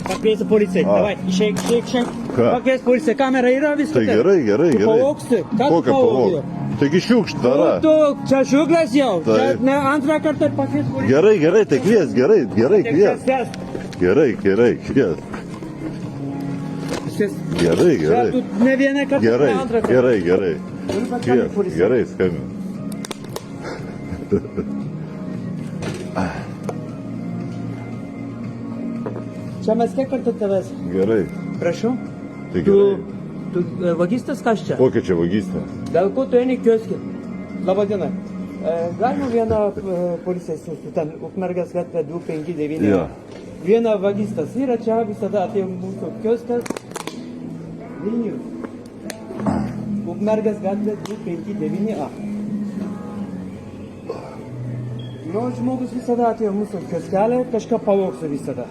Pakviesti policiją. Davai, išeik. Pakviesti policiją. Kamera yra viskas. Tai gerai. Pavogsi. Ką tu pavogsi? Taigi šiukšt dara. Tu, čia šiukšlės jau. Čia ne antrą kartą pakviesti policiją. Gerai, tai kvies, gerai kvies. Gerai, kvies. Gerai. Čia tu ne vieną kartą, ne antrą kartą. Gerai. Kvies, gerai, skambin. Čia mes kiek kartų tavęs? Gerai. Prašau? Tai gerai. Tu vagystas kas čia? Kokia čia vagystė? Dėl ko tu eini kioskį? Labadiena. Galima vieną policiją siųsti, ten Ukmergės gatvė 259. Ja. Viena vagystas yra čia, visada atėjo mūsų kioskas. Vilnius. Ukmergės gatvė 259A. Nu, žmogus visada atėjo mūsų kioskelį, kažką pavogsiu visada.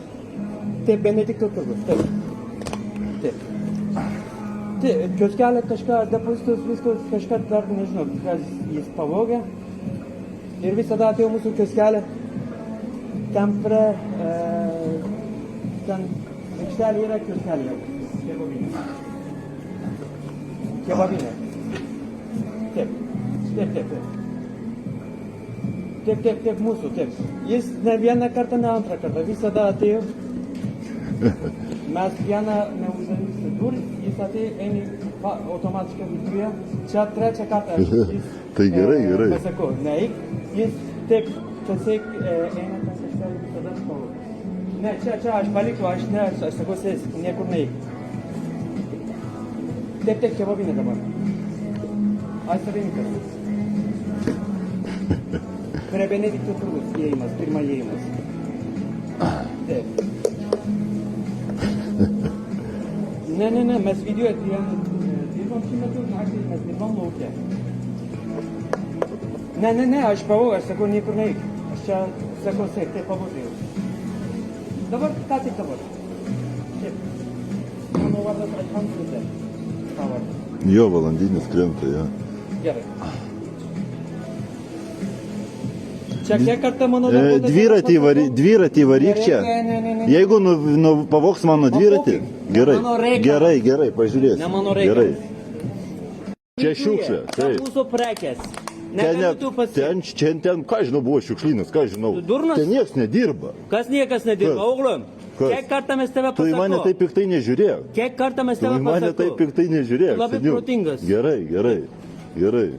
Taip, Benedikto turgus, taip. Kioskelė kažką, depozitus, viskas, kažką dar nežinau, kas jis pavogė. Ir visada atėjo mūsų kioskelį. Ten prie, ten aikštelė yra kioskelė. Kebabinė. Taip, mūsų, taip. Jis ne vieną kartą, ne antrą kartą, visada atėjo. Mes vieną neuždarysi duris, jis atėjo, eini automatiškai viduje. Čia trečią kartą jis... Tai gerai. Pasakau, neik, jis taip, tiesiog eina tas aikštelė visada pavogė. Ne, čia aš paliku, aš sakau, sėsk, niekur neik. Taip, kebabinė dabar. Aš savininkas. Prie Benedikto turgus įėjimas, pirma įėjimas. Taip. Ne, mes video dirbam šį metu, naktį mes dirbam lauke. Ne, aš pavogau, aš sakau, niekur neik. Aš čia, sakau, taip pavogėjau. Dabar, ką tik dabar? Taip. Mano vardas Alfonso. Pavardas. Jo, valandinis krenta, jo. Gerai. Čia kiek kartą mano dviratį varyk čia. Ne. Jeigu pavogs mano dviratį, gerai, pažiūrės. Ne mano reikalas. Čia šiukšlė, taip. Mūsų prekės. Ten, ką žinau, buvo šiukšlynas, ką žinau. Durnas? Ten niekas nedirba. Kas niekas nedirba, Auglum? Kiek kartą mes tave pasakau? Tu į mane taip piktai nežiūrėk. Kiek kartą mes tave pasakau? Tu į mane taip piktai nežiūrėk. Labai protingas. Gerai.